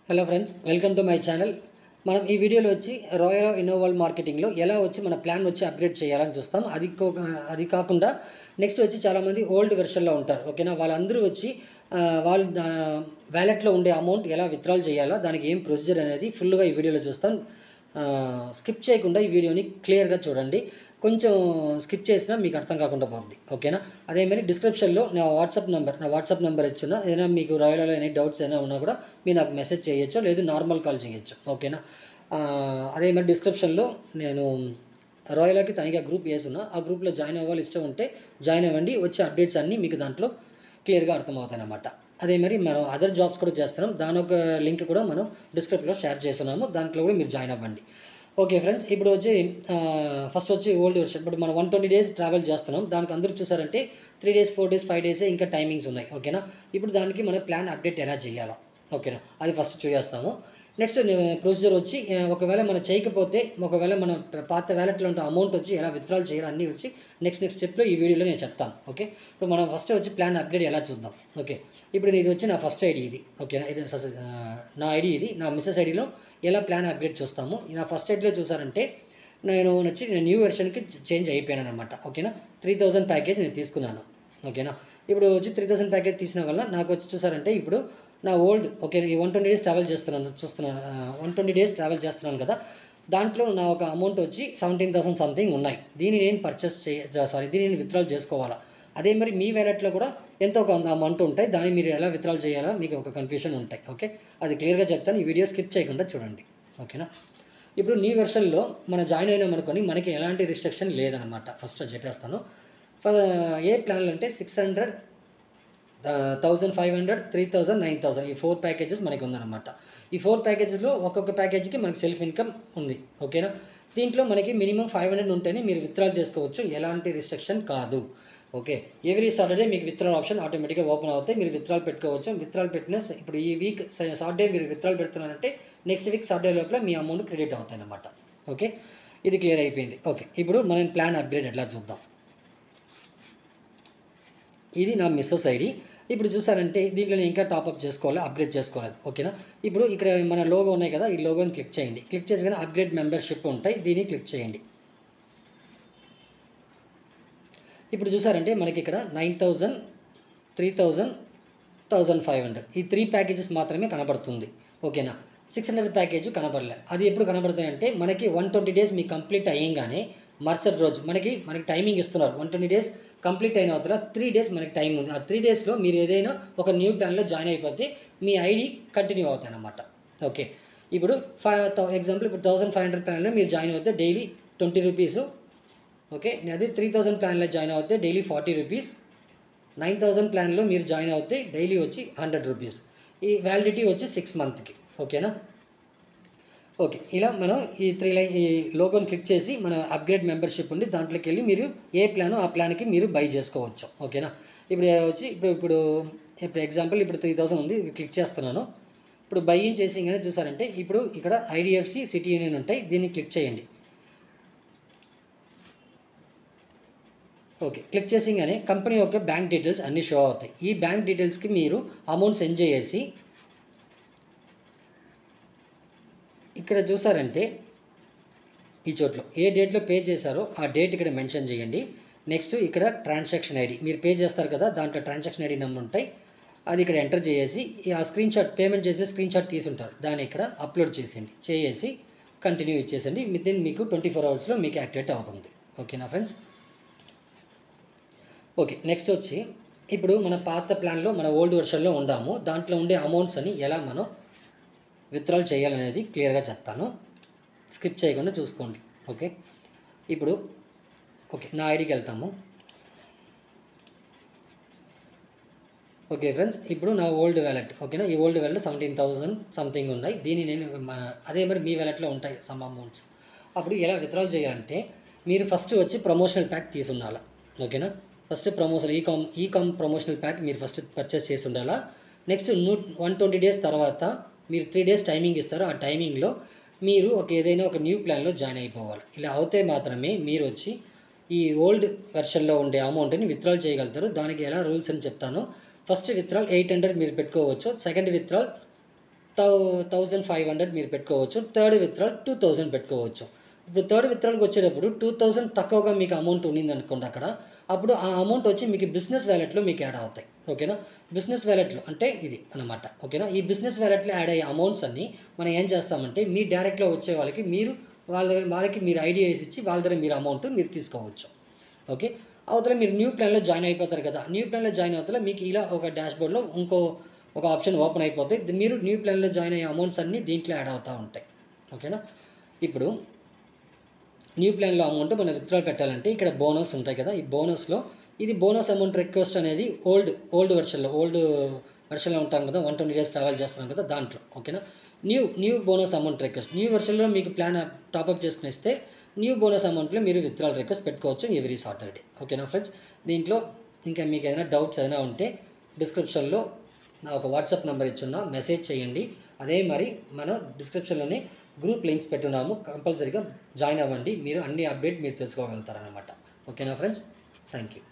Hello friends, welcome to my channel. మనం ఈ వీడియోలో వచ్చి రాయల్ ఇన్నోవాల్ మార్కెటింగ్లో ఎలా వచ్చి మన ప్లాన్ వచ్చి అప్గ్రేడ్ చేయాలని చూస్తాం. అది కాకుండా నెక్స్ట్ వచ్చి చాలామంది ఓల్డ్ వెర్షన్లో ఉంటారు. ఓకేనా, వాళ్ళందరూ వచ్చి వాళ్ళు వ్యాలెట్లో ఉండే అమౌంట్ ఎలా విత్డ్రాల్ చేయాలో దానికి ఏం ప్రొసీజర్ అనేది ఫుల్గా ఈ వీడియోలో చూస్తాం. స్కిప్ చేయకుండా ఈ వీడియోని క్లియర్గా చూడండి. కొంచెం స్కిప్ చేసినా మీకు అర్థం కాకుండా పోద్ది. ఓకేనా, అదేమని డిస్క్రిప్షన్లో నా వాట్సాప్ నెంబర్ ఇచ్చున్నా. ఏదైనా మీకు రాయల్లో ఎనీ డౌట్స్ ఏమైనా ఉన్నా కూడా మీరు నాకు మెసేజ్ చేయొచ్చు, లేదు నార్మల్ కాల్ చేయొచ్చు. ఓకేనా, అదే మరి డిస్క్రిప్షన్లో నేను రాయల్కి తనిగా గ్రూప్ వేసున్నా. ఆ గ్రూప్లో జాయిన్ అవ్వాలి, ఇష్టం ఉంటే జాయిన్ అవ్వండి. వచ్చే అప్డేట్స్ అన్నీ మీకు దాంట్లో క్లియర్గా అర్థమవుతాయి అన్నమాట. అదే మరి మనం అదర్ జాబ్స్ కూడా చేస్తున్నాం, దాని ఒక లింక్ కూడా మనం డిస్క్రిప్షన్లో షేర్ చేస్తున్నాము, దాంట్లో కూడా మీరు జాయిన్ అవ్వండి. ఓకే ఫ్రెండ్స్, ఇప్పుడు వచ్చి ఫస్ట్ వచ్చి ఓల్డ్ వెర్షన్. ఇప్పుడు మనం 120 days ట్రావెల్ చేస్తున్నాం. దానికి అందరూ చూసారంటే 3 days 4 days 5 days ఇంకా టైమింగ్స్ ఉన్నాయి. ఓకేనా, ఇప్పుడు దానికి మన ప్లాన్ అప్డేట్ ఎలా చేయాలో ఓకేనా అది ఫస్ట్ చూసేస్తాము. నెక్స్ట్ ప్రొసీజర్ వచ్చి ఒకవేళ మనం చేయకపోతే, ఒకవేళ మన పాత వ్యాలెట్లో ఉంటే అమౌంట్ వచ్చి ఎలా విత్డ్రాల్ చేయాలి అన్నీ వచ్చి నెక్స్ట్ స్టెప్లో ఈ వీడియోలో నేను చెప్తాను. ఓకే, ఇప్పుడు మనం ఫస్ట్ వచ్చి ప్లాన్ అప్డేట్ ఎలా చూద్దాం. ఓకే, ఇప్పుడు ఇది వచ్చి నా ఫస్ట్ ఐడి ఇది. ఓకేనా, ఇది నా ఐడి, ఇది నా మిస్సెస్ ఐడిలో ఎలా ప్లాన్ అప్డేట్ చూస్తాము. నా ఫస్ట్ ఐడిలో చూసారంటే నేను న్యూ వెర్షన్కి చేంజ్ అయిపోయాను అనమాట. ఓకేనా, 3000 ప్యాకేజ్ నేను తీసుకున్నాను. ఓకేనా, ఇప్పుడు వచ్చి 3000 ప్యాకేజ్ తీసిన వల్ల నాకు వచ్చి చూసారంటే ఇప్పుడు నా ఓల్డ్ ఓకే ఈ 120 days ట్రావెల్ చేస్తున్నాను 120 days ట్రావెల్ చేస్తున్నాను కదా, దాంట్లో నా ఒక అమౌంట్ వచ్చి 17,000 సంథింగ్ ఉన్నాయి. దీన్ని నేను దీన్ని నేను విత్డ్రాల్ చేసుకోవాలా. అదే మరి మీ వ్యాలెట్లో కూడా ఎంతో కొంత అమౌంట్ ఉంటాయి, దాన్ని మీరు ఎలా విత్డ్రాల్ చేయాలో మీకు ఒక కన్ఫ్యూషన్ ఉంటాయి. ఓకే, అది క్లియర్గా చెప్తాను, ఈ వీడియో స్కిప్ చేయకుండా చూడండి. ఓకేనా, ఇప్పుడు నీ వెర్షన్లో మనం జాయిన్ అయినామనుకొని మనకి ఎలాంటి రిస్ట్రిక్షన్ లేదనమాట. ఫస్ట్ చెప్పేస్తాను. ఏ ప్లాన్లు అంటే 600, 1500, 3000, 9000 ఈ 4 ప్యాకేజెస్ మనకి ఉందన్నమాట. ఈ 4 ప్యాకేజెస్లో ఒక్కొక్క ప్యాకేజీకి మనకి సెల్ఫ్ ఇన్కమ్ ఉంది. ఓకేనా, దీంట్లో మనకి మినిమం 500 ఉంటేనే మీరు విత్డ్రాల్ చేసుకోవచ్చు, ఎలాంటి రిస్ట్రిక్షన్ కాదు. ఓకే, ఎవ్రీ సాటర్డే మీకు విత్డ్రాల్ ఆప్షన్ ఆటోమేటిక్గా ఓపెన్ అవుతాయి, మీరు విత్డ్రాల్ పెట్టుకోవచ్చు. విత్డ్రాల్ పెట్టిన ఇప్పుడు ఈ వీక్ సాటర్డే మీరు విత్డ్రాల్ పెడుతున్నారంటే నెక్స్ట్ వీక్ సాటర్డే లోపల మీ అమౌంట్ క్రెడిట్ అవుతాయి అన్నమాట. ఓకే, ఇది క్లియర్ అయిపోయింది. ఓకే, ఇప్పుడు మనం ప్లాన్ అప్గ్రేడ్ ఎట్లా చూద్దాం. ఇది నా మిస్సెస్ ఐడి. ఇప్పుడు చూసారంటే దీంట్లో నేను ఇంకా టాప్అప్ చేసుకోవాలి, అప్గ్రేడ్ చేసుకోలేదు. ఓకేనా, ఇప్పుడు ఇక్కడ మన లోగో ఉన్నాయి కదా, ఈ లోగోని క్లిక్ చేయండి. క్లిక్ చేసి అప్గ్రేడ్ మెంబర్షిప్ ఉంటాయి, దీన్ని క్లిక్ చేయండి. ఇప్పుడు చూసారంటే మనకి ఇక్కడ 9,000, 3,000, 1,500 ఈ 3 ప్యాకేజెస్ మాత్రమే కనబడుతుంది. ఓకేనా, 600 ప్యాకేజ్ కనబడలే. అది ఎప్పుడు కనబడతాయంటే మనకి 120 days మీకు కంప్లీట్ అయ్యంగానే మరుసటి రోజు మనకి టైమింగ్ ఇస్తున్నారు. 120 days కంప్లీట్ అయిన తర్వాత 3 days మనకి టైం ఉంది. ఆ 3 daysలో మీరు ఏదైనా ఒక న్యూ ప్లాన్లో జాయిన్ అయిపోతే మీ ఐడి కంటిన్యూ అవుతాయి అన్నమాట. ఓకే, ఇప్పుడు ఎగ్జాంపుల్ ఇప్పుడు 1500 ప్లాన్లో మీరు జాయిన్ అవుతే డైలీ 20 రూపీస్. ఓకే, అదే 3000 ప్లాన్లో జాయిన్ అవుతే డైలీ 40 రూపీస్. 9000 ప్లాన్లో మీరు జాయిన్ అవుతే డైలీ వచ్చి 100 రూపీస్. ఈ వ్యాలిడిటీ వచ్చి 6 monthsకి. ఓకేనా, ఓకే, ఇలా మనం ఈ లోగోని క్లిక్ చేసి మన అప్గ్రేడ్ మెంబర్షిప్ ఉంది, దాంట్లోకి వెళ్ళి మీరు ఏ ప్లానో ఆ ప్లాన్కి మీరు బై చేసుకోవచ్చు. ఓకేనా, ఇప్పుడు వచ్చి ఇప్పుడు ఎగ్జాంపుల్ ఇప్పుడు 3000 ఉంది, క్లిక్ చేస్తున్నాను. ఇప్పుడు బై ఇన్ చేసి కానీ చూసారంటే ఇప్పుడు ఇక్కడ IDFC సిటీ యూనియన్ ఉంటాయి, దీన్ని క్లిక్ చేయండి. ఓకే, క్లిక్ చేసిగానే కంపెనీ యొక్క బ్యాంక్ డీటెయిల్స్ అన్నీ షో అవుతాయి. ఈ బ్యాంక్ డీటెయిల్స్కి మీరు అమౌంట్ సెండ్ చేసి ఇక్కడ చూసారంటే ఈ చోట్లో ఏ డేట్లో పే చేశారో ఆ డేట్ ఇక్కడ మెన్షన్ చేయండి. నెక్స్ట్ ఇక్కడ ట్రాన్సాక్షన్ ఐడి మీరు పే చేస్తారు కదా, దాంట్లో ట్రాన్సాక్షన్ ఐడి నెంబర్ ఉంటాయి, అది ఇక్కడ ఎంటర్ చేసి ఆ పేమెంట్ చేసిన స్క్రీన్ షాట్ తీసుంటారు, దాన్ని ఇక్కడ అప్లోడ్ చేసి కంటిన్యూ ఇచ్చేసండి. మీకు 24 hours మీకు యాక్టివేట్ అవుతుంది. ఓకేనా ఫ్రెండ్స్. ఓకే, నెక్స్ట్ వచ్చి ఇప్పుడు మన పాత ప్లాన్లో మన ఓల్డ్ వెర్షన్లో ఉండాము, దాంట్లో ఉండే అమౌంట్స్ అని ఎలా మనం విత్డ్రాల్ చేయాలనేది క్లియర్గా చెప్తాను, స్కిప్ చేయకుండా చూసుకోండి. ఓకే, ఇప్పుడు నా ఐడికి వెళ్తాము. ఓకే ఫ్రెండ్స్, ఇప్పుడు నా ఓల్డ్ వ్యాలెట్. ఓకేనా, ఈ ఓల్డ్ వ్యాలెట్ 17,000 సంథింగ్ ఉన్నాయి. దీన్ని నేను అదే మరి మీ వ్యాలెట్లో ఉంటాయి సమ్ అమౌంట్స్. అప్పుడు ఎలా విత్డ్రాల్ చేయాలంటే మీరు ఫస్ట్ వచ్చి ప్రమోషనల్ ప్యాక్ తీసుండాలి. ఓకేనా, ఫస్ట్ ఈకామ్ ప్రమోషనల్ ప్యాక్ మీరు ఫస్ట్ పర్చేస్ చేసి ఉండాలా. నెక్స్ట్ 120 days తర్వాత మీరు 3 days టైమింగ్ ఇస్తారు, ఆ టైమింగ్లో మీరు ఏదైనా ఒక న్యూ ప్లాన్లో జాయిన్ అయిపోవాలి. ఇలా అవుతే మాత్రమే మీరు వచ్చి ఈ ఓల్డ్ వెర్షన్లో ఉండే అమౌంట్ని విత్డ్రాల్ చేయగలుగుతారు. దానికి ఎలా రూల్స్ అని చెప్తాను. ఫస్ట్ విత్డ్రాల్ 800 మీరు పెట్టుకోవచ్చు. సెకండ్ విత్డ్రాల్ 1500 మీరు పెట్టుకోవచ్చు. థర్డ్ విత్డ్రాల్ 2000 పెట్టుకోవచ్చు. ఇప్పుడు థర్డ్ విత్డ్రాల్‌కి వచ్చేటప్పుడు 2000 తక్కువగా మీకు అమౌంట్ ఉండిందనుకోండి అక్కడ, అప్పుడు ఆ అమౌంట్ వచ్చి మీకు బిజినెస్ వాలెట్‌లో మీకు యాడ్ అవుతాయి. ఓకేనా? బిజినెస్ వాలెట్‌లో అంటే ఇది అన్నమాట. ఓకేనా? ఈ బిజినెస్ వాలెట్‌లో యాడ్ అయ్యే అమౌంట్స్ అన్నీ మనం ఏం చేస్తామంటే మీ డైరెక్ట్‌లో వచ్చే వాళ్ళకి వాళ్ళకి మీరు ఐడీ వేసి ఇచ్చి వాళ్ళ దగ్గర మీరు అమౌంట్ మీరు తీసుకోవచ్చు. ఓకే. అవతల మీరు న్యూ ప్లాన్‌లో జాయిన్ అయిపోతారు కదా! న్యూ ప్లాన్‌లో జాయిన్ అవతల మీకు ఇలా ఒక డాష్‌బోర్డ్‌లో ఒక ఆప్షన్ ఓపెన్ అయిపోతాయి. మీరు న్యూ ప్లాన్‌లో జాయిన్ అయ్యే అమౌంట్స్ అన్నీ దీంట్లో యాడ్ అవుతా ఉంటాయి. ఓకేనా? ఇప్పుడు న్యూ ప్లాన్‌లో అమౌంట్ మనం విత్‌డ్రాల్ పెట్టాలంటే ఇక్కడ బోనస్ ఉంటాయి కదా! ఈ బోనస్‌లో ఇది బోనస్ అమౌంట్ రిక్వెస్ట్ అనేది ఓల్డ్ వెర్షన్‌లో ఉంటాం కదా! 120 డేస్ ట్రావెల్ చేస్తున్నాం కదా! దాంట్లో. ఓకేనా? New bonus amount request. New వెర్షన్‌లో మీకు ప్లాన్ టాపప్ చేసుకునేస్తే న్యూ బోనస్ అమౌంట్‌లో మీరు విత్‌డ్రాల్ రిక్వెస్ట్ పెట్టుకోవచ్చు ఎవ్రీ సాటర్‌డే. ఓకేనా ఫ్రెండ్స్? దీంట్లో ఇంకా మీకు ఏదైనా డౌట్స్ ఏదైనా ఉంటే డిస్క్రిప్షన్‌లో నా ఒక వాట్సాప్ నెంబర్ ఇచ్చున్నా, మెసేజ్ చేయండి. అదే మరి మనం డిస్క్రిప్షన్‌లోనే గ్రూప్ లింక్స్ పెట్టున్నాము. కంపల్సరీగా జాయిన్ అవ్వండి. మీరు అన్ని అప్డేట్ మీరు తెలుసుకోగలుగుతారనమాట. ఓకేనా ఫ్రెండ్స్? Thank you.